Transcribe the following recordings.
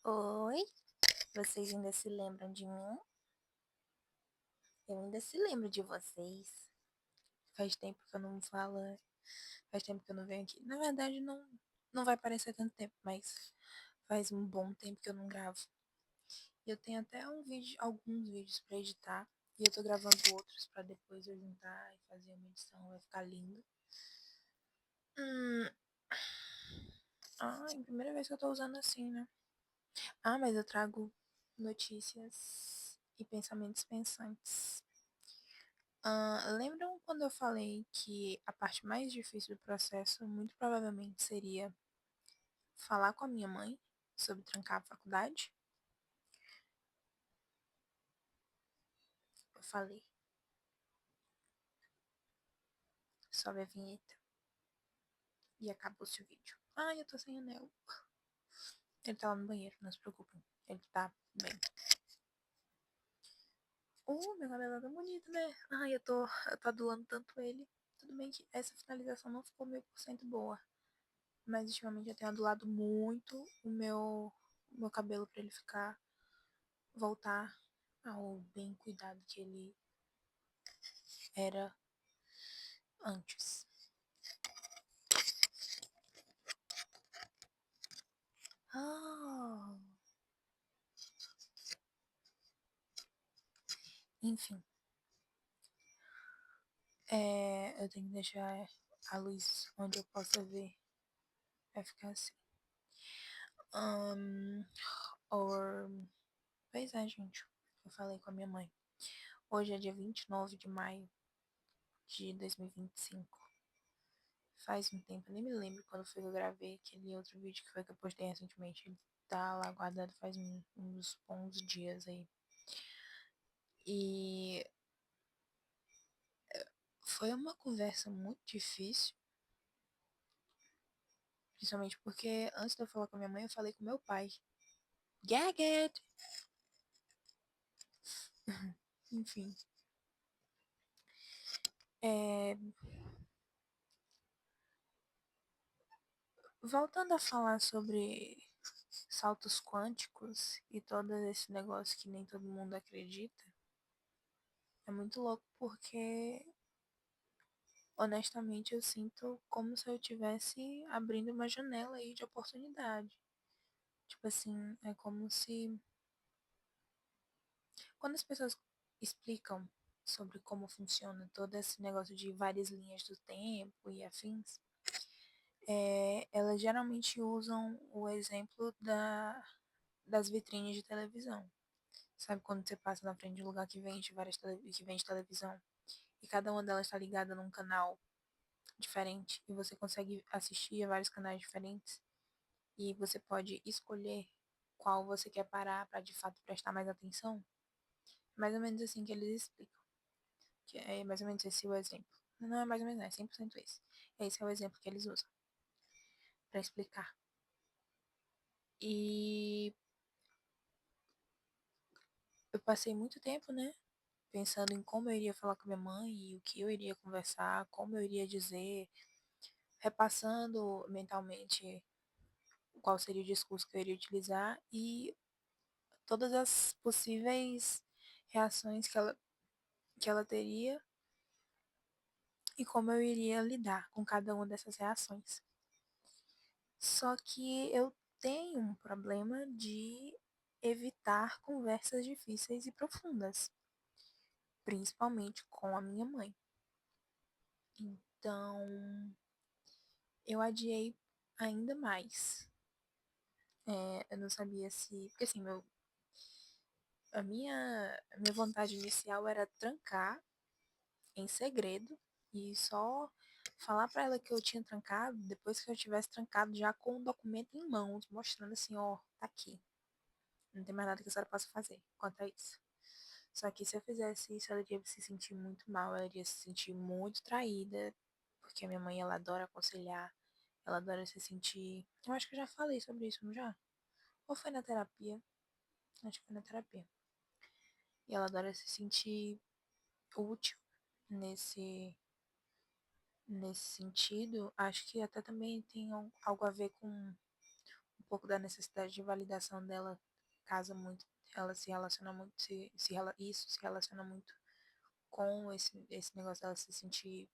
Oi, vocês ainda se lembram de mim? Eu ainda se lembro de vocês. Faz tempo que eu não falo, faz tempo que eu não venho aqui. Na verdade, não vai parecer tanto tempo, mas faz um bom tempo que eu não gravo. E eu tenho até alguns vídeos pra editar. E eu tô gravando outros pra depois eu juntar e fazer uma edição, vai ficar lindo. Hum, primeira vez que eu tô usando assim, né? Mas eu trago notícias e pensamentos pensantes. Lembram quando eu falei que a parte mais difícil do processo muito provavelmente seria falar com a minha mãe sobre trancar a faculdade? Eu falei. Sobe a vinheta. E acabou-se o vídeo. Eu tô sem anel. Ele tá lá no banheiro, não se preocupem. Ele tá bem. Meu cabelo é tão bonito, né? Eu tô adulando tanto ele. Tudo bem que essa finalização não ficou 1000% boa. Mas ultimamente eu tenho adulado muito o meu cabelo pra ele voltar ao bem cuidado que ele era antes. Ah, enfim, eu tenho que deixar a luz onde eu possa ver. Vai ficar assim. Or... Pois é, gente. Eu falei com a minha mãe. Hoje é dia 29 de maio de 2025. Faz um tempo, eu nem me lembro quando foi que eu gravei aquele outro vídeo que foi que eu postei recentemente. Ele tá lá guardado faz uns bons dias aí. E foi uma conversa muito difícil, principalmente porque antes de eu falar com a minha mãe, eu falei com meu pai. Gagged! Enfim. É, voltando a falar sobre saltos quânticos e todo esse negócio que nem todo mundo acredita, é muito louco porque, honestamente, eu sinto como se eu estivesse abrindo uma janela aí de oportunidade. Tipo assim, é como se quando as pessoas explicam sobre como funciona todo esse negócio de várias linhas do tempo e afins, elas geralmente usam o exemplo das vitrines de televisão. Sabe quando você passa na frente de um lugar que vende que vende televisão e cada uma delas está ligada num canal diferente e você consegue assistir a vários canais diferentes e você pode escolher qual você quer parar para de fato prestar mais atenção? Mais ou menos assim que eles explicam. Que é mais ou menos esse o exemplo. Não é mais ou menos, é 100% esse. Esse é o exemplo que eles usam para explicar. E eu passei muito tempo, né, pensando em como eu iria falar com minha mãe e o que eu iria conversar, como eu iria dizer, repassando mentalmente qual seria o discurso que eu iria utilizar e todas as possíveis reações que ela teria e como eu iria lidar com cada uma dessas reações. Só que eu tenho um problema de evitar conversas difíceis e profundas, principalmente com a minha mãe. Então, eu adiei ainda mais. Eu não sabia se. Porque assim, a minha vontade inicial era trancar em segredo e só falar pra ela que eu tinha trancado depois que eu tivesse trancado já com o documento em mãos, mostrando assim, ó, tá aqui. Não tem mais nada que a senhora possa fazer quanto a isso. Só que se eu fizesse isso, ela iria se sentir muito mal, ela iria se sentir muito traída, porque a minha mãe, ela adora aconselhar, ela adora se sentir. Eu acho que eu já falei sobre isso, não já? Ou foi na terapia? Acho que foi na terapia. E ela adora se sentir útil nesse, nesse sentido. Acho que até também tem algo a ver com pouco da necessidade de validação dela casa muito, ela se relaciona muito, isso se relaciona muito com esse negócio dela se sentir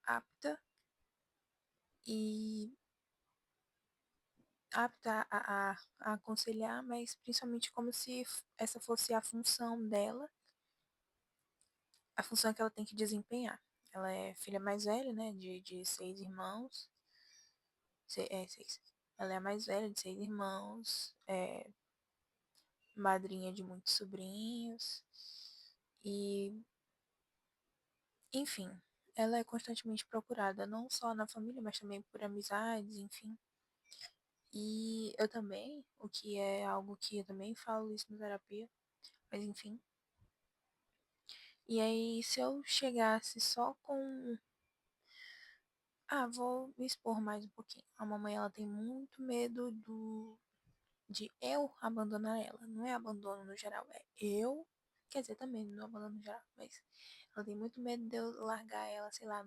apta e apta a aconselhar, mas principalmente como se essa fosse a função dela, a função que ela tem que desempenhar. Ela é filha mais velha, né, de seis irmãos, seis. Ela é a mais velha de seis irmãos, madrinha de muitos sobrinhos, e, enfim, ela é constantemente procurada, não só na família, mas também por amizades, enfim. E eu também, o que é algo que eu também falo isso na terapia, mas enfim. E aí, se eu chegasse só com. Ah, vou me expor mais um pouquinho. A mamãe, ela tem muito medo de eu abandonar ela. Não é abandono no geral, é eu. Quer dizer, também não é abandono no geral, mas ela tem muito medo de eu largar ela, sei lá,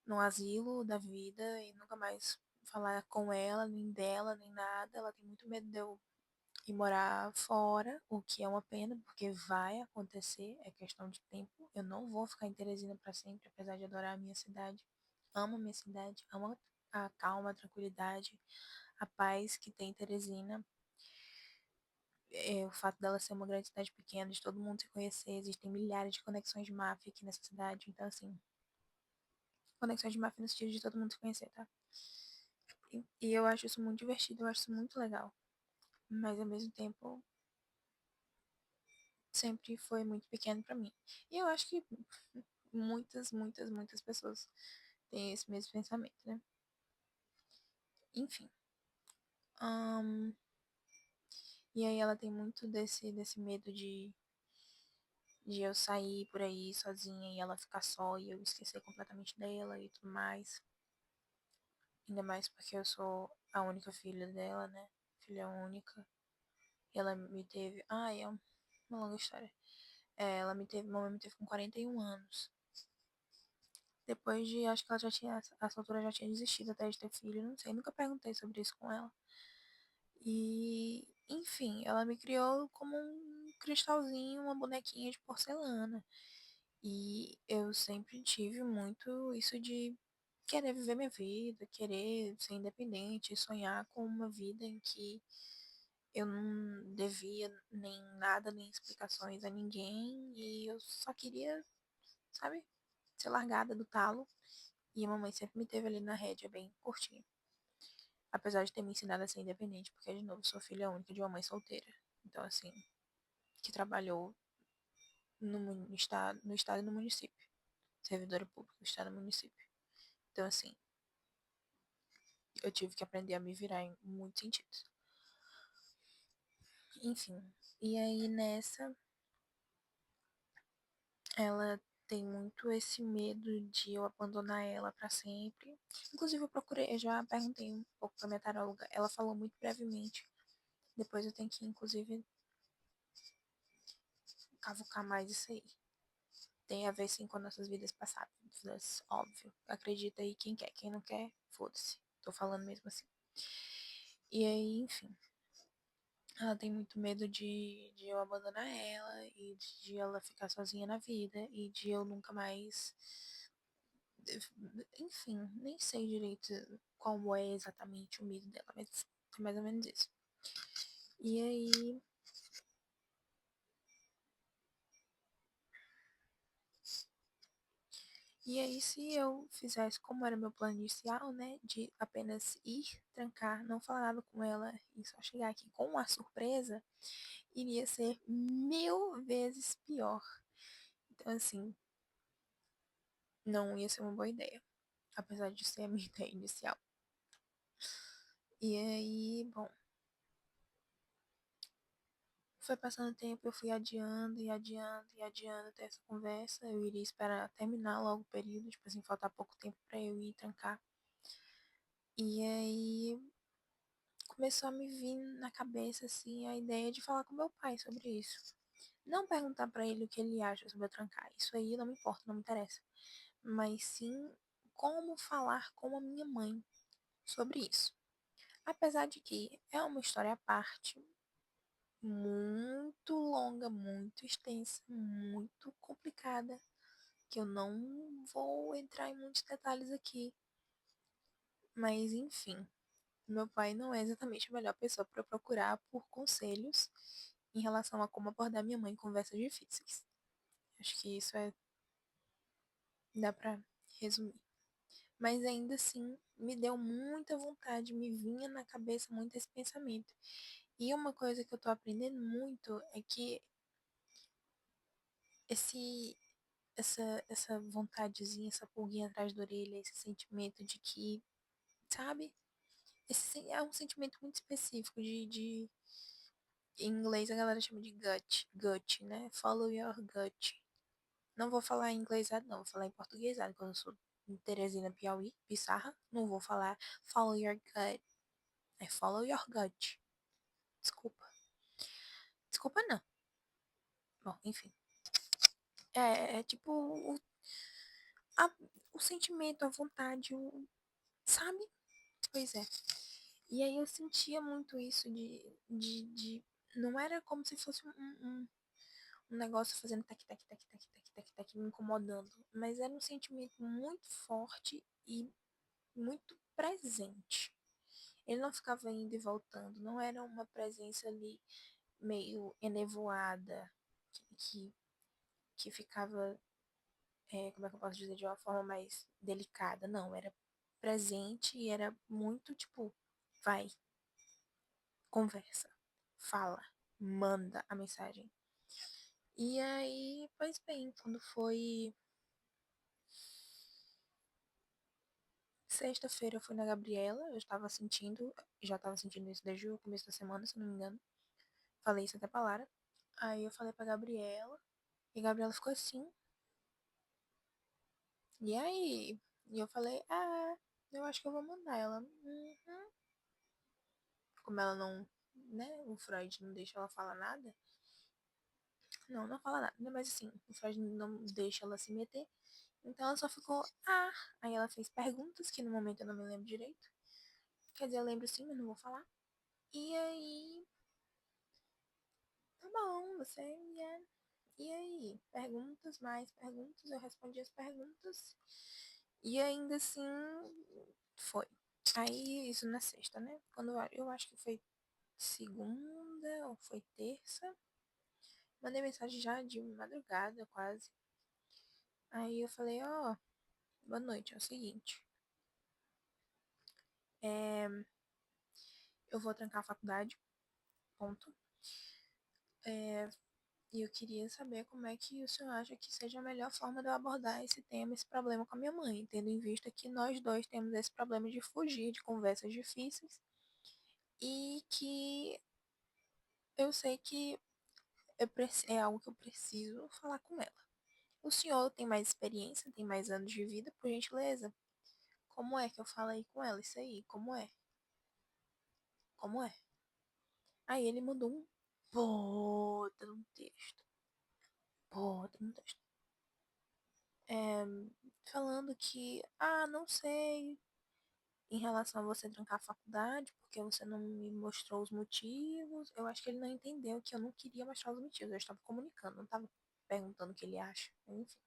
num asilo da vida e nunca mais falar com ela, nem dela, nem nada. Ela tem muito medo de eu ir morar fora, o que é uma pena, porque vai acontecer, é questão de tempo. Eu não vou ficar em Teresina para sempre, apesar de adorar a minha cidade. Amo a minha cidade, amo a calma, a tranquilidade, a paz que tem em Teresina. O fato dela ser uma grande cidade pequena, de todo mundo se conhecer, existem milhares de conexões de máfia aqui nessa cidade, então assim, conexões de máfia no sentido de todo mundo se conhecer, tá? E eu acho isso muito divertido, eu acho isso muito legal. Mas ao mesmo tempo, sempre foi muito pequeno para mim. E eu acho que muitas pessoas têm esse mesmo pensamento, né? Enfim. Ahn, e aí ela tem muito desse medo de eu sair por aí sozinha e ela ficar só e eu esquecer completamente dela e tudo mais. Ainda mais porque eu sou a única filha dela, né? Filha única. E ela me teve. Ai, é uma longa história. Ela me teve. Mamãe me teve com 41 anos. Depois de. Acho que ela já tinha. Essa altura já tinha desistido até de ter filho. Não sei. Nunca perguntei sobre isso com ela. E. Enfim, ela me criou como um cristalzinho, uma bonequinha de porcelana. E eu sempre tive muito isso de querer viver minha vida, querer ser independente, sonhar com uma vida em que eu não devia nem nada, nem explicações a ninguém, e eu só queria, sabe, ser largada do talo. E a mamãe sempre me teve ali na rédea, bem curtinho. Apesar de ter me ensinado a ser independente, porque, de novo, sou filha única de uma mãe solteira. Então, assim, que trabalhou no estado e no município. Servidora pública do estado e no município. Então, assim, eu tive que aprender a me virar em muitos sentidos. Enfim, e aí nessa, ela tem muito esse medo de eu abandonar ela pra sempre. Inclusive, eu procurei, eu já perguntei um pouco pra minha taróloga, ela falou muito brevemente. Depois eu tenho que, inclusive, cavucar mais isso aí. Tem a ver sim com nossas vidas passadas, óbvio. Acredita aí quem quer, quem não quer, foda-se. Tô falando mesmo assim. E aí, enfim. Ela tem muito medo de eu abandonar ela e de ela ficar sozinha na vida e de eu nunca mais. Enfim, nem sei direito como é exatamente o medo dela, mas é mais ou menos isso. E aí. E aí, se eu fizesse como era meu plano inicial, né, de apenas ir, trancar, não falar nada com ela e só chegar aqui com uma surpresa, iria ser 1000 vezes pior. Então, assim, não ia ser uma boa ideia, apesar de ser a minha ideia inicial. E aí, bom, foi passando o tempo, eu fui adiando e adiando e adiando até essa conversa. Eu iria esperar terminar logo o período, tipo assim, faltar pouco tempo pra eu ir trancar. E aí começou a me vir na cabeça, assim, a ideia de falar com meu pai sobre isso. Não perguntar pra ele o que ele acha sobre eu trancar. Isso aí não me importa, não me interessa. Mas sim como falar com a minha mãe. sobre isso. Apesar de que é uma história à parte, muito longa, muito extensa, muito complicada, que eu não vou entrar em muitos detalhes aqui. Mas enfim, meu pai não é exatamente a melhor pessoa para procurar por conselhos em relação a como abordar minha mãe em conversas difíceis. Acho que isso dá para resumir. Mas ainda assim, me deu muita vontade, me vinha na cabeça muito esse pensamento. E uma coisa que eu tô aprendendo muito é que esse essa vontadezinha, essa pulguinha atrás da orelha, esse sentimento de que, sabe? Esse é um sentimento muito específico em inglês a galera chama de gut, né? Follow your gut. Não vou falar em inglês, não, vou falar em português, quando eu sou em Teresina, Piauí, Pissarra, não vou falar follow your gut, é follow your gut. Desculpa. Desculpa não. Bom, enfim. É tipo a, o sentimento, a vontade, sabe? Pois é. E aí eu sentia muito isso de não era como se fosse um negócio fazendo tac, me incomodando. Mas era um sentimento muito forte e muito presente. Ele não ficava indo e voltando, não era uma presença ali meio enevoada, que, que ficava, como é que eu posso dizer, de uma forma mais delicada. Não, era presente e era muito tipo, vai, conversa, fala, manda a mensagem. E aí, pois bem, quando foi sexta-feira, eu fui na Gabriela, eu estava sentindo, já estava sentindo isso desde o começo da semana, se não me engano. Falei isso até pra Lara. Aí eu falei pra Gabriela, e a Gabriela ficou assim. E aí? E eu falei, eu acho que eu vou mandar ela. Uhum. Como ela não, né? O Freud não deixa ela falar nada. Não, não fala nada, né? Mas assim, o Freud não deixa ela se meter. Então ela só ficou, Aí ela fez perguntas que no momento eu não me lembro direito. Quer dizer, eu lembro sim, mas não vou falar. E aí, tá bom, você, E aí, perguntas, mais perguntas, eu respondi as perguntas. E ainda assim, foi. Aí, isso na sexta, né? Quando eu acho que foi segunda ou foi terça. Mandei mensagem já de madrugada, quase. Aí eu falei, boa noite, é o seguinte. É, eu vou trancar a faculdade, ponto. E eu queria saber como é que o senhor acha que seja a melhor forma de eu abordar esse tema, esse problema com a minha mãe, tendo em vista que nós dois temos esse problema de fugir de conversas difíceis e que eu sei que é algo que eu preciso falar com ela. O senhor tem mais experiência, tem mais anos de vida, por gentileza? Como é que eu falo aí com ela isso aí? Como é? Como é? Aí ele mandou um puta no texto. Puta no texto. É, falando que, não sei, em relação a você trancar a faculdade, porque você não me mostrou os motivos. Eu acho que ele não entendeu que eu não queria mostrar os motivos. Eu estava comunicando, não estava perguntando o que ele acha. Enfim.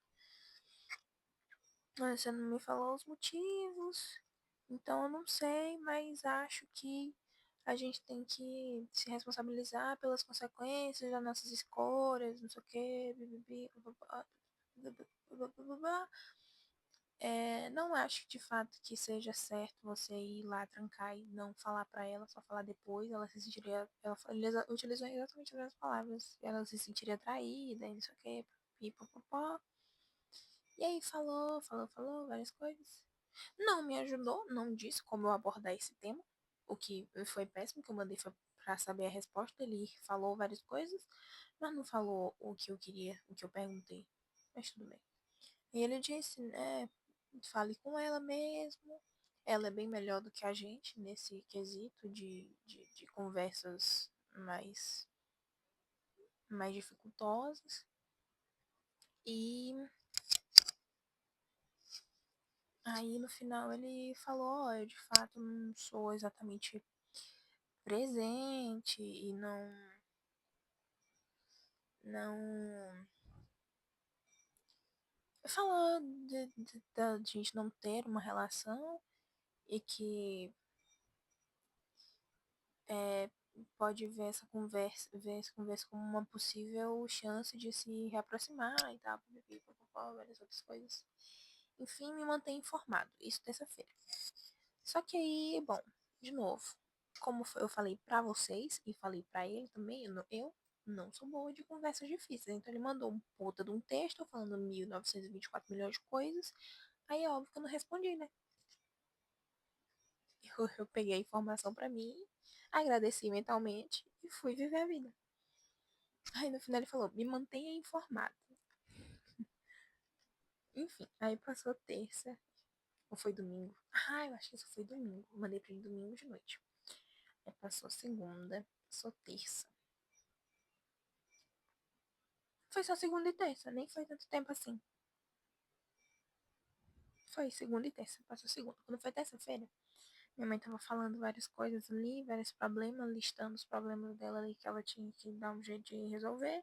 Mas você não me falou os motivos, então eu não sei, mas acho que a gente tem que se responsabilizar pelas consequências das nossas escolhas, não sei o quê, bibibi, babá. Não acho de fato que seja certo você ir lá trancar e não falar pra ela, só falar depois. Ela se sentiria. Ele utilizou exatamente as mesmas palavras. Ela se sentiria traída e não sei o que, pipopopó. E aí falou várias coisas. Não me ajudou, não disse como eu abordar esse tema. O que foi péssimo, que eu mandei foi pra saber a resposta. Ele falou várias coisas, mas não falou o que eu queria, o que eu perguntei. Mas tudo bem. E ele disse, né, fale com ela mesmo. Ela é bem melhor do que a gente nesse quesito de conversas mais dificultosas. E Aí no final ele falou, ó, eu de fato não sou exatamente presente e não falou da gente não ter uma relação e que é, pode ver essa conversa como uma possível chance de se reaproximar e tal, papapá, várias outras coisas. Enfim, me mantém informado, isso terça-feira. Só que aí, bom, de novo, como eu falei pra vocês e falei pra ele também, eu não sou boa de conversas difíceis. Então ele mandou um puta de um texto falando 1924 milhões de coisas. Aí é óbvio que eu não respondi, né? Eu peguei a informação pra mim, agradeci mentalmente e fui viver a vida. Aí no final ele falou, me mantenha informado. Enfim, aí passou terça, ou foi domingo? Ah, eu acho que isso foi domingo. Mandei pra ele domingo de noite. Aí passou segunda, passou terça. Foi só segunda e terça, nem foi tanto tempo assim. Foi segunda e terça, passou segunda. Quando foi terça-feira, minha mãe tava falando várias coisas ali, vários problemas, listando os problemas dela ali que ela tinha que dar um jeito de resolver.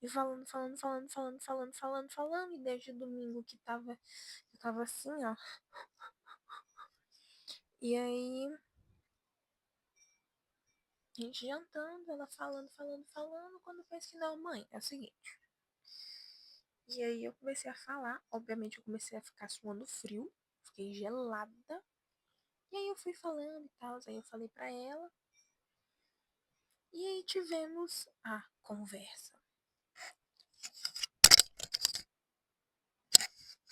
E falando. E desde domingo que eu tava assim, ó. E aí, a gente jantando, ela falando. Quando eu pensei, não, mãe, é o seguinte. E aí eu comecei a falar. Obviamente, eu comecei a ficar suando frio. Fiquei gelada. E aí eu fui falando e tal. Aí eu falei pra ela. E aí tivemos a conversa.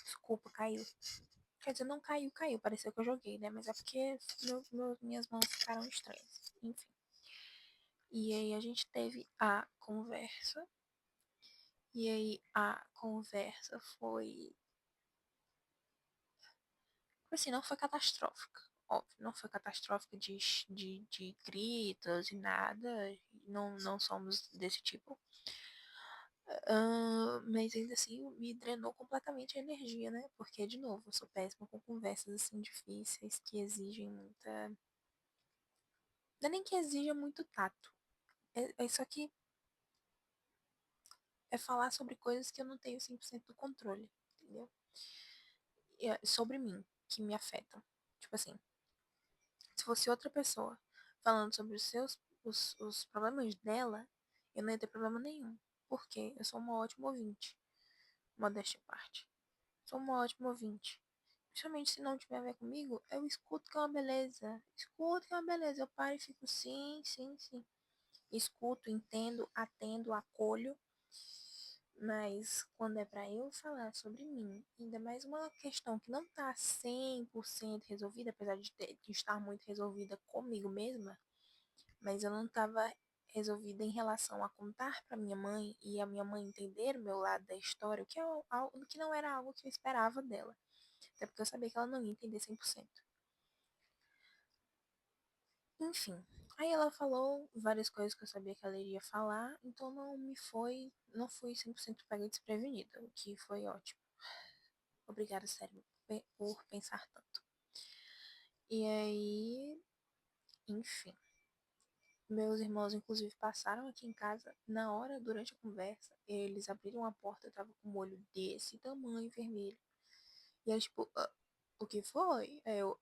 Desculpa, caiu. Quer dizer, não caiu, caiu. Pareceu que eu joguei, né? Mas é porque minhas mãos ficaram estranhas. Enfim. E aí a gente teve a conversa. E aí a conversa foi. Assim, não foi catastrófica. Óbvio, não foi catastrófica de gritos e nada. Não somos desse tipo. Mas ainda assim me drenou completamente a energia, né? Porque, de novo, eu sou péssima com conversas assim difíceis que exigem muita. Não é nem que exija muito tato. É só que é falar sobre coisas que eu não tenho 100% do controle, entendeu? Sobre mim, que me afetam. Tipo assim, se fosse outra pessoa falando sobre os problemas dela, eu não ia ter problema nenhum. Porque eu sou uma ótima ouvinte. Modéstia à parte. Sou uma ótima ouvinte. Principalmente se não tiver a ver comigo, eu escuto que é uma beleza. Escuto que é uma beleza. Eu paro e fico sim, sim, sim. Escuto, entendo, atendo, acolho. Mas quando é pra eu falar sobre mim, ainda mais uma questão que não tá 100% resolvida, apesar de estar muito resolvida comigo mesma, mas eu não tava resolvida em relação a contar pra minha mãe e a minha mãe entender o meu lado da história, o que, algo, que não era algo que eu esperava dela. Até porque eu sabia que ela não ia entender 100%. Enfim, aí ela falou várias coisas que eu sabia que ela iria falar, então não fui 100% pega desprevenida, o que foi ótimo. Obrigada, sério, por pensar tanto. E aí, enfim, meus irmãos inclusive passaram aqui em casa na hora, durante a conversa, eles abriram a porta, eu tava com um olho desse tamanho, vermelho. E eles tipo, o que foi? Aí eu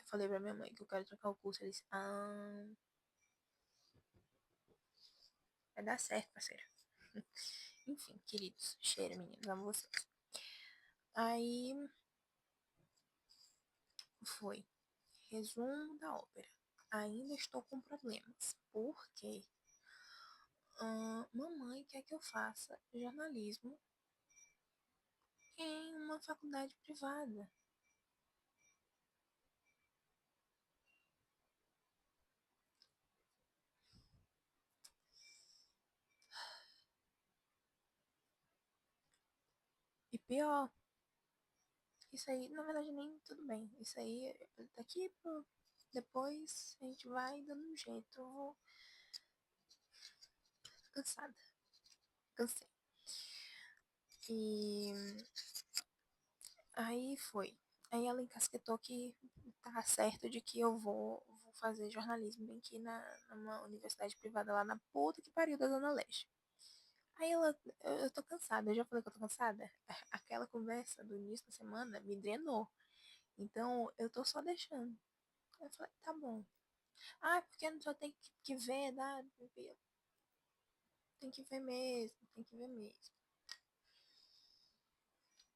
falei pra minha mãe que eu quero trocar o curso, eles, vai dar certo, parceiro. Enfim, queridos, cheiro, meninos, amo vocês. Aí foi. Resumo da ópera. Ainda estou com problemas. Porque mamãe quer que eu faça jornalismo em uma faculdade privada. E pior, isso aí, na verdade, nem tudo bem. Isso aí, daqui pro depois, a gente vai dando um jeito. Eu vou cansada. Cansei. E aí foi. Aí ela encasquetou que tá certo de que eu vou fazer jornalismo bem aqui numa universidade privada lá na puta que pariu da Zona Leste. Aí eu tô cansada, eu já falei que eu tô cansada. Aquela conversa do início da semana me drenou. Então eu tô só deixando. Eu falei, tá bom. Ah, porque não só tem que ver, dá, tem que ver mesmo, tem que ver mesmo.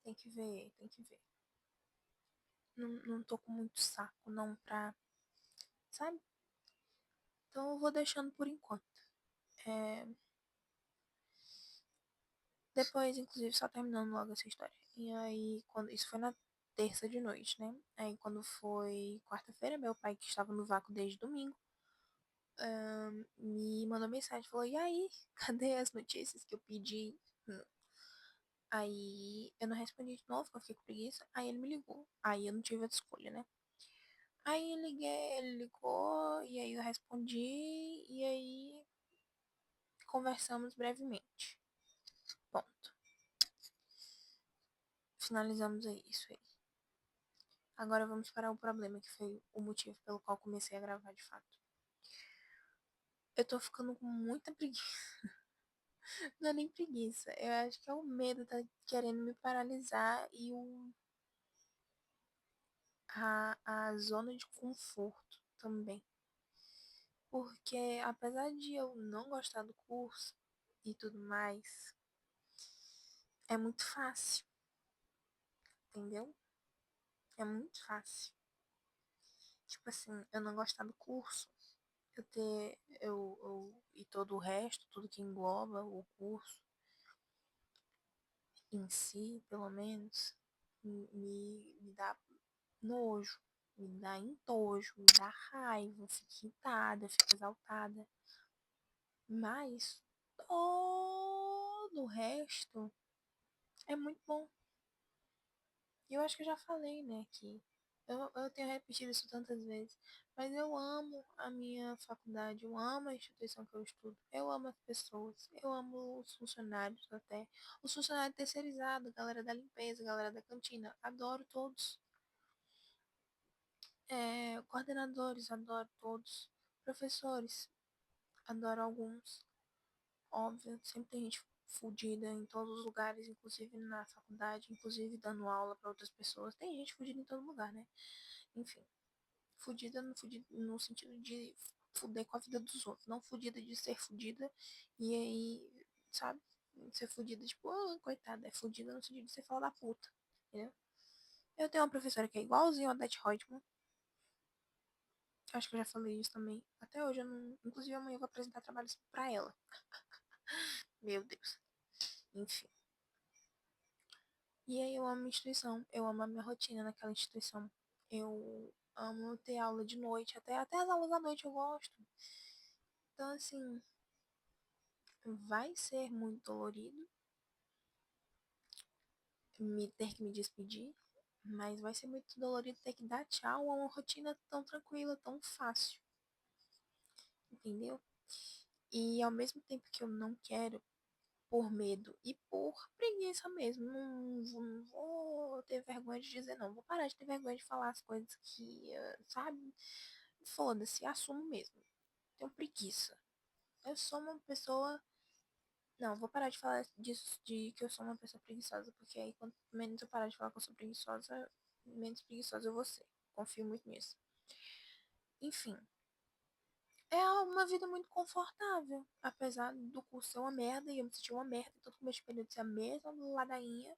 Tem que ver, tem que ver. Não tô com muito saco, não, sabe? Então eu vou deixando por enquanto. É, depois, inclusive, só terminando logo essa história. E aí, isso foi na terça de noite, né? Aí, quando foi quarta-feira, meu pai, que estava no vácuo desde domingo, me mandou mensagem, falou, e aí, cadê as notícias que eu pedi? Aí, eu não respondi de novo, porque eu fiquei com preguiça. Aí, ele me ligou. Aí, eu não tive outra escolha, né? Aí, eu liguei, ele ligou, e aí eu respondi, e aí conversamos brevemente. Ponto. Finalizamos aí, isso aí. Agora vamos para o problema, que foi o motivo pelo qual comecei a gravar de fato. Eu tô ficando com muita preguiça. Não é nem preguiça. Eu acho que é o medo tá querendo me paralisar e a zona de conforto também. Porque apesar de eu não gostar do curso e tudo mais, é muito fácil, entendeu? É muito fácil. Tipo assim, eu não gostar do curso, e todo o resto, tudo que engloba o curso em si, pelo menos, me dá nojo, me dá entojo, me dá raiva, eu fico irritada, eu fico exaltada. Mas todo o resto é muito bom. E eu acho que eu já falei, né, que eu tenho repetido isso tantas vezes, mas eu amo a minha faculdade, eu amo a instituição que eu estudo, eu amo as pessoas, eu amo os funcionários até, os funcionários terceirizados, galera da limpeza, galera da cantina, adoro todos. Coordenadores, adoro todos. Professores, adoro alguns. Óbvio, sempre tem gente fudida em todos os lugares, inclusive na faculdade, inclusive dando aula para outras pessoas. Tem gente fudida em todo lugar, né? Enfim, fudida no sentido de fuder com a vida dos outros, não fudida de ser fudida e aí, sabe? Ser fudida, tipo, coitada, é fudida no sentido de ser fala da puta, entendeu? Eu tenho uma professora que é igualzinha a Odete Reutemann. Acho que eu já falei isso também. Até hoje eu não. Inclusive amanhã eu vou apresentar trabalhos pra ela. Meu Deus. Enfim. E aí eu amo a instituição. Eu amo a minha rotina naquela instituição. Eu amo ter aula de noite. Até as aulas da noite eu gosto. Então, assim, vai ser muito dolorido ter que me despedir. Mas vai ser muito dolorido ter que dar tchau a uma rotina tão tranquila, tão fácil. Entendeu? E ao mesmo tempo que eu não quero, por medo e por preguiça mesmo. Não vou ter vergonha de dizer não. Vou parar de ter vergonha de falar as coisas que, sabe? Foda-se, assumo mesmo. Tenho preguiça. Eu sou uma pessoa. Não, vou parar de falar disso, de que eu sou uma pessoa preguiçosa, porque aí quanto menos eu parar de falar que eu sou preguiçosa, menos preguiçosa eu vou ser. Confio muito nisso. Enfim, é uma vida muito confortável. Apesar do curso ser uma merda e eu me sentir uma merda, todo o meu período ser a mesma ladainha.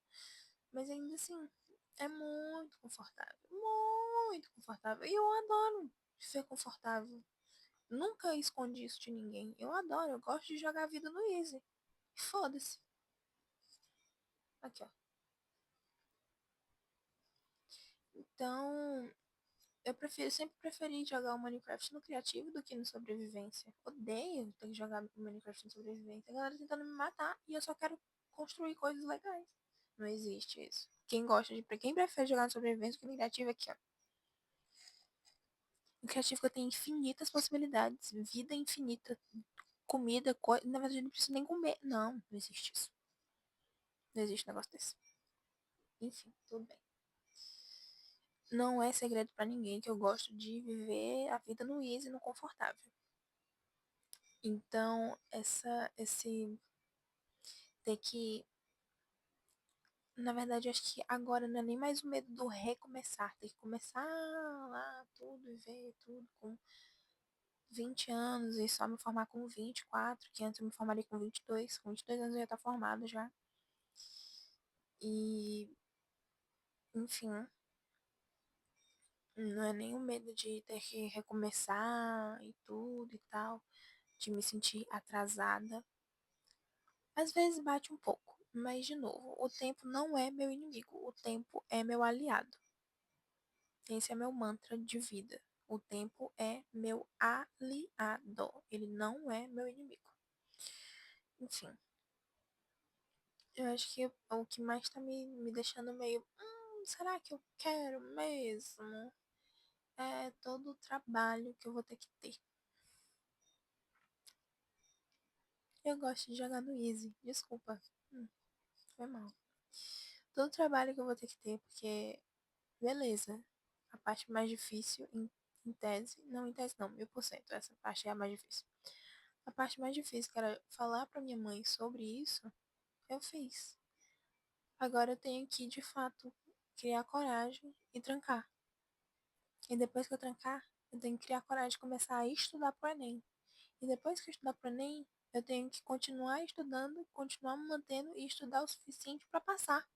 Mas ainda assim, é muito confortável. Muito confortável. E eu adoro ser confortável. Nunca escondi isso de ninguém. Eu adoro, eu gosto de jogar a vida no easy. Foda-se. Aqui, ó. Então, sempre preferi jogar o Minecraft no criativo do que no sobrevivência. Odeio ter que jogar o Minecraft no sobrevivência. A galera tentando me matar e eu só quero construir coisas legais. Não existe isso. Quem prefere jogar no sobrevivência do que no criativo aqui, ó. O criativo tem infinitas possibilidades, vida infinita, comida, na verdade não precisa nem comer. Não, não existe isso. Não existe um negócio desse. Enfim, tudo bem. não é segredo pra ninguém que eu gosto de viver a vida no easy, no confortável. Então, esse ter que, na verdade, acho que agora não é nem mais o medo do recomeçar, ter que começar lá tudo e ver tudo com 20 anos e só me formar com 24, que antes eu me formaria com 22, com 22 anos eu ia estar formado já. E, enfim, não é nem o medo de ter que recomeçar e tudo e tal, de me sentir atrasada. Às vezes bate um pouco, mas de novo, o tempo não é meu inimigo, o tempo é meu aliado. Esse é meu mantra de vida. O tempo é meu aliado, ele não é meu inimigo. Enfim, eu acho que o que mais tá me deixando meio, será que eu quero mesmo? É todo o trabalho que eu vou ter que ter. Eu gosto de jogar no easy, desculpa. Foi mal. Todo o trabalho que eu vou ter que ter, porque beleza. A parte mais difícil, em tese, não, em tese não, 1000%, essa parte é a mais difícil. A parte mais difícil, que era falar pra minha mãe sobre isso, eu fiz. Agora eu tenho que, de fato, criar coragem e trancar. E depois que eu trancar, eu tenho que criar coragem de começar a estudar pro Enem. E depois que eu estudar pro Enem, eu tenho que continuar estudando, continuar me mantendo e estudar o suficiente para passar.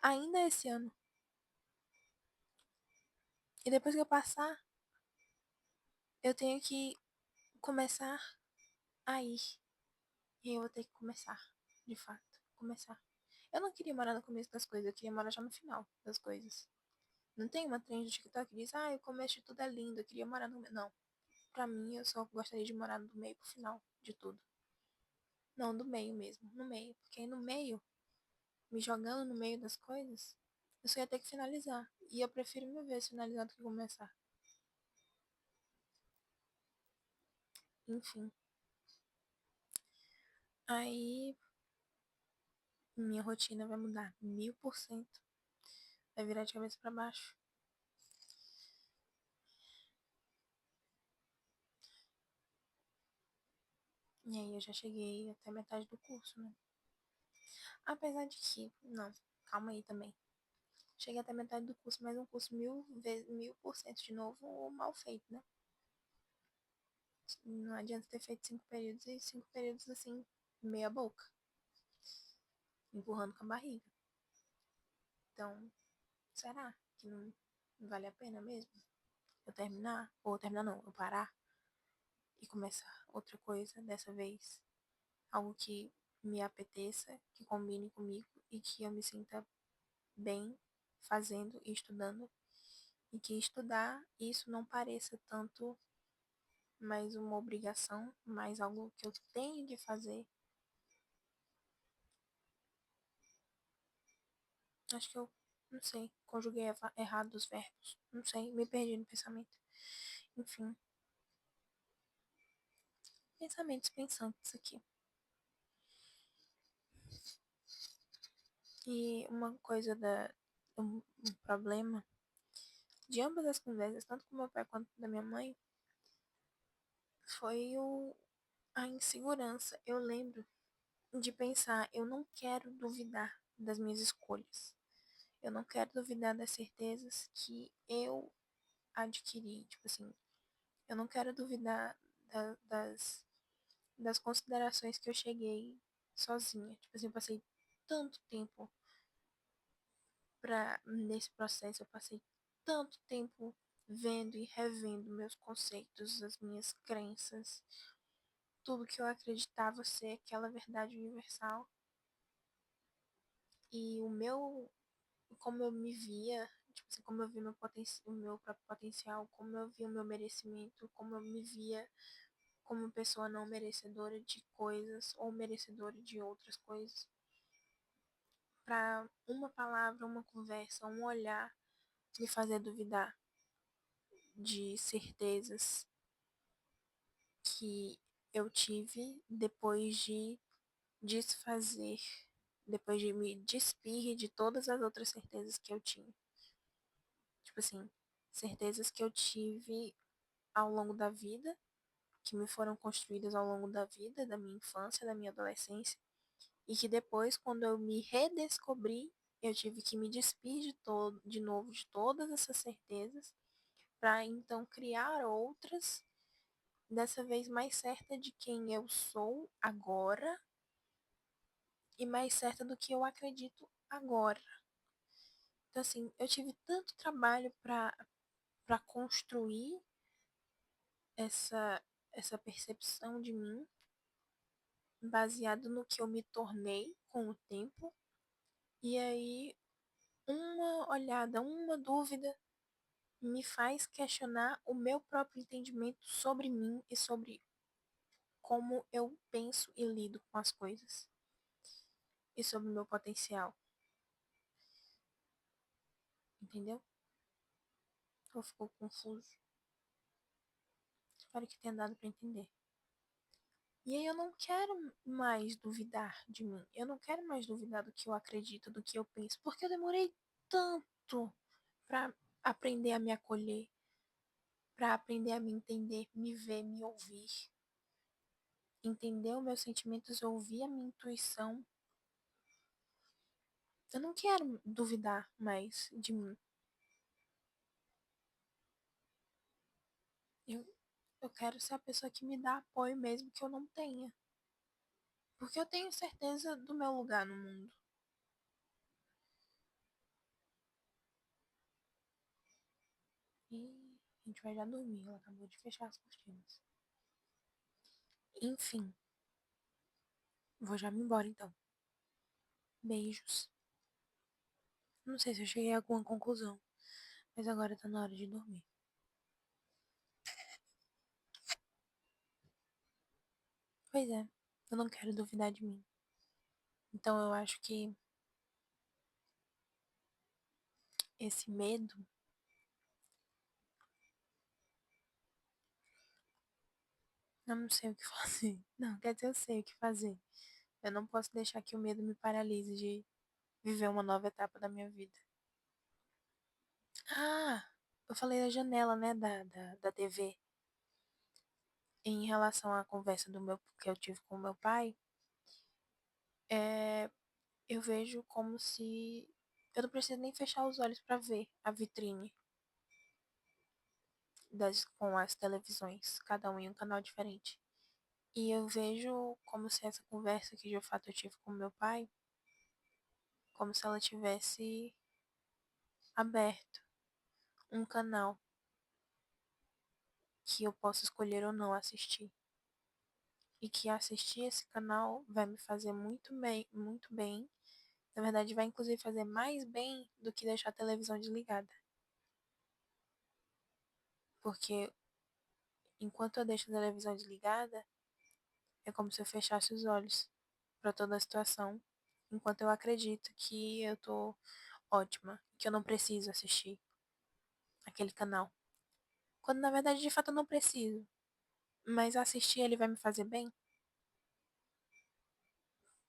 Ainda esse ano. E depois que eu passar, eu tenho que começar a ir. E eu vou ter que começar, de fato. Começar. Eu não queria morar no começo das coisas, eu queria morar já no final das coisas. Não tem uma trend do TikTok que diz, o começo de tudo é lindo, eu queria morar no meio. Não. Pra mim, eu só gostaria de morar do meio pro final de tudo. Não, do meio mesmo, no meio. Porque aí no meio, me jogando no meio das coisas, eu só ia ter que finalizar. E eu prefiro mil vezes finalizar do que começar. Enfim. Aí, minha rotina vai mudar 1000%. Vai virar de cabeça pra baixo. E aí eu já cheguei até metade do curso, né? Apesar de que, não, calma aí também. Cheguei até metade do curso, mas um curso 1000% de novo mal feito, né? Não adianta ter feito 5 períodos e 5 períodos assim, meia boca, empurrando com a barriga. Então, será que não vale a pena mesmo? Eu terminar? Ou terminar não, eu parar e começar outra coisa dessa vez. Algo que me apeteça, que combine comigo e que eu me sinta bem fazendo e estudando. E que estudar isso não pareça tanto mais uma obrigação, mais algo que eu tenho de fazer. Acho que eu, não sei, conjuguei errado os verbos. Não sei, me perdi no pensamento. Enfim, pensamentos pensantes aqui. E uma coisa um problema de ambas as conversas, tanto com meu pai quanto da minha mãe, foi a insegurança. Eu lembro de pensar, eu não quero duvidar das minhas escolhas. Eu não quero duvidar das certezas que eu adquiri. Tipo assim, eu não quero duvidar das considerações que eu cheguei sozinha. Tipo assim, eu passei tanto tempo nesse processo, eu passei tanto tempo vendo e revendo meus conceitos, as minhas crenças, tudo que eu acreditava ser aquela verdade universal. E como eu me via, tipo assim, como eu vi o meu próprio potencial, como eu via o meu merecimento, como eu me via como pessoa não merecedora de coisas ou merecedora de outras coisas. Para uma palavra, uma conversa, um olhar me fazer duvidar de certezas que eu tive depois de desfazer, depois de me despir de todas as outras certezas que eu tinha. Tipo Tipo assim, certezas que eu tive ao longo da vida, que me foram construídas ao longo da vida, da minha infância, da minha adolescência, e que depois, quando eu me redescobri, eu tive que me despir de novo de todas essas certezas, para então criar outras, dessa vez mais certa de quem eu sou agora e mais certa do que eu acredito agora. Então, assim, eu tive tanto trabalho para construir essa, essa percepção de mim, baseado no que eu me tornei com o tempo. E aí, uma olhada, uma dúvida me faz questionar o meu próprio entendimento sobre mim e sobre como eu penso e lido com as coisas e sobre o meu potencial, entendeu? Ou ficou confuso? Espero que tenha dado para entender. E aí eu não quero mais duvidar de mim. Eu não quero mais duvidar do que eu acredito, do que eu penso, porque eu demorei tanto para aprender a me acolher, para aprender a me entender, me ver, me ouvir, entender os meus sentimentos, ouvir a minha intuição. Eu não quero duvidar mais de mim. Eu, eu quero ser a pessoa que me dá apoio mesmo que eu não tenha. Porque eu tenho certeza do meu lugar no mundo. E a gente vai já dormir. Ela acabou de fechar as cortinas. Enfim, vou já me embora então. Beijos. Não sei se eu cheguei a alguma conclusão, mas agora tá na hora de dormir. Pois é, eu não quero duvidar de mim. Então eu acho que esse medo, eu não sei o que fazer. Não, quer dizer, eu sei o que fazer. Eu não posso deixar que o medo me paralise de viver uma nova etapa da minha vida. Ah, eu falei da janela, né, da TV. Em relação à conversa que eu tive com o meu pai, é, eu vejo como se eu não preciso nem fechar os olhos para ver a vitrine com as televisões, cada um em um canal diferente. E eu vejo como se essa conversa que de fato eu tive com meu pai, como se ela tivesse aberto um canal que eu possa escolher ou não assistir. E que assistir esse canal vai me fazer muito bem, muito bem. Na verdade, vai inclusive fazer mais bem do que deixar a televisão desligada. Porque enquanto eu deixo a televisão desligada, é como se eu fechasse os olhos para toda a situação, enquanto eu acredito que eu tô ótima, que eu não preciso assistir aquele canal. Quando na verdade, de fato, eu não preciso. Mas assistir ele vai me fazer bem?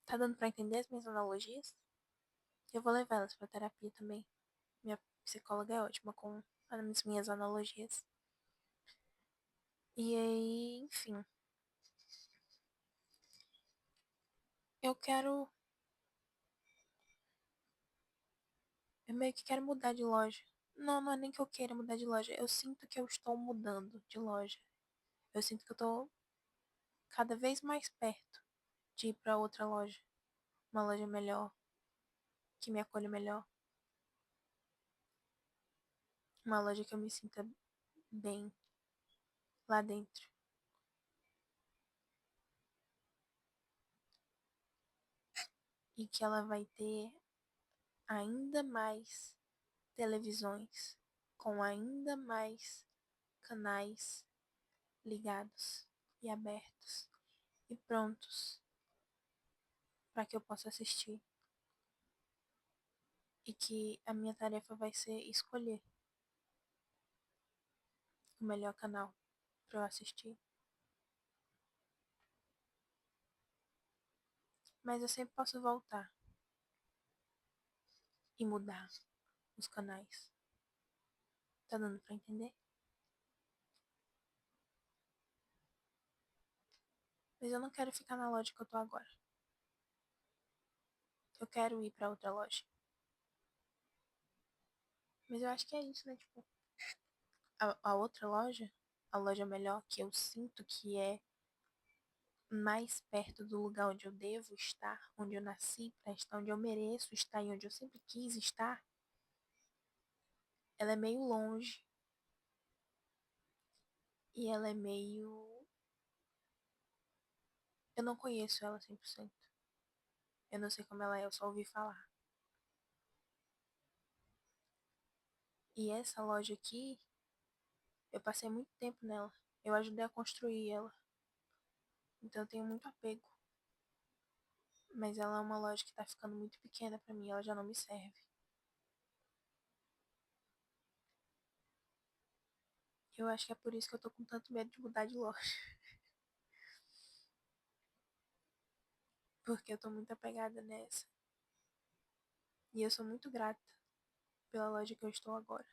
Tá dando pra entender as minhas analogias? Eu vou levar elas pra terapia também. Minha psicóloga é ótima com as minhas analogias. E aí, enfim, eu quero. Eu meio que quero mudar de loja. Não, não é nem que eu queira mudar de loja. Eu sinto que eu estou mudando de loja. Eu sinto que eu tô cada vez mais perto de ir pra outra loja. Uma loja melhor, que me acolhe melhor. Uma loja que eu me sinta bem lá dentro. E que ela vai ter ainda mais televisões com ainda mais canais ligados e abertos e prontos para que eu possa assistir. E que a minha tarefa vai ser escolher o melhor canal para eu assistir. Mas eu sempre posso voltar e mudar os canais. Tá dando pra entender? Mas eu não quero ficar na loja que eu tô agora. Eu quero ir pra outra loja. Mas eu acho que é isso, né? Tipo, a outra loja, a loja melhor, que eu sinto que é mais perto do lugar onde eu devo estar, onde eu nasci, pra estar onde eu mereço estar e onde eu sempre quis estar, ela é meio longe e ela é meio. Eu não conheço ela 100%. Eu não sei como ela é, eu só ouvi falar. E essa loja aqui, eu passei muito tempo nela. Eu ajudei a construir ela. Então eu tenho muito apego. Mas ela é uma loja que tá ficando muito pequena pra mim, ela já não me serve. Eu acho que é por isso que eu tô com tanto medo de mudar de loja. Porque eu tô muito apegada nessa. E eu sou muito grata pela loja que eu estou agora.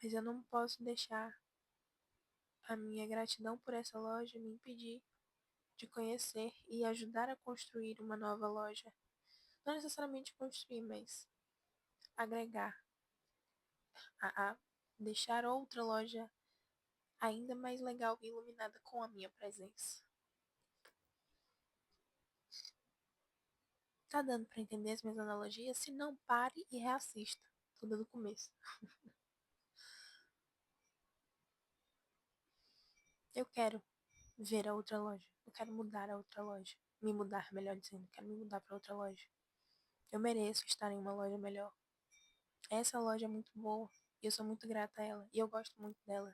Mas eu não posso deixar a minha gratidão por essa loja me impedir de conhecer e ajudar a construir uma nova loja. Não necessariamente construir, mas agregar, a deixar outra loja ainda mais legal e iluminada com a minha presença. Tá dando pra entender as minhas analogias? Se não, pare e reassista. Tudo do começo. Eu quero ver a outra loja. Eu quero mudar a outra loja. Me mudar, melhor dizendo. Quero me mudar pra outra loja. Eu mereço estar em uma loja melhor. Essa loja é muito boa. E eu sou muito grata a ela. E eu gosto muito dela.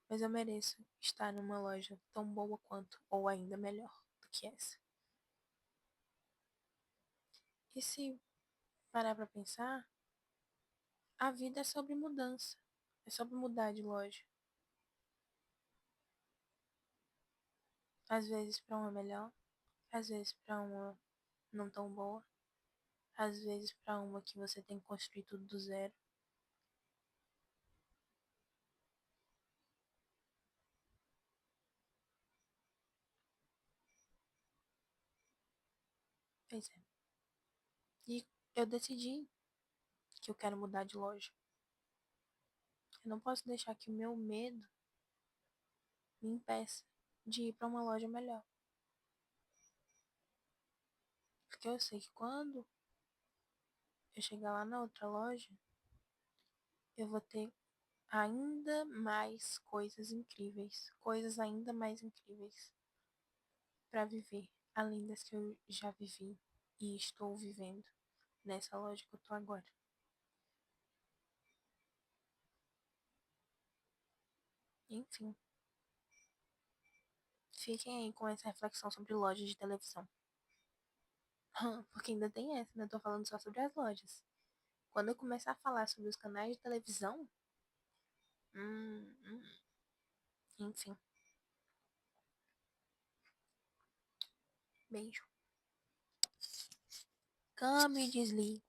Mas eu mereço estar numa loja tão boa quanto, ou ainda melhor do que essa. E se parar pra pensar, a vida é sobre mudança. É sobre mudar de loja. Às vezes pra uma melhor, às vezes pra uma não tão boa, às vezes pra uma que você tem que construir tudo do zero. Pois é. E eu decidi que eu quero mudar de loja. Eu não posso deixar que o meu medo me impeça de ir pra uma loja melhor. Porque eu sei que quando eu chegar lá na outra loja, eu vou ter ainda mais coisas ainda mais incríveis para viver, além das que eu já vivi e estou vivendo nessa loja que eu tô agora. Enfim, fiquem aí com essa reflexão sobre lojas de televisão. Porque ainda tem essa, né? Eu tô falando só sobre as lojas. Quando eu começar a falar sobre os canais de televisão, hum, hum, enfim, beijo. Cama e desligue.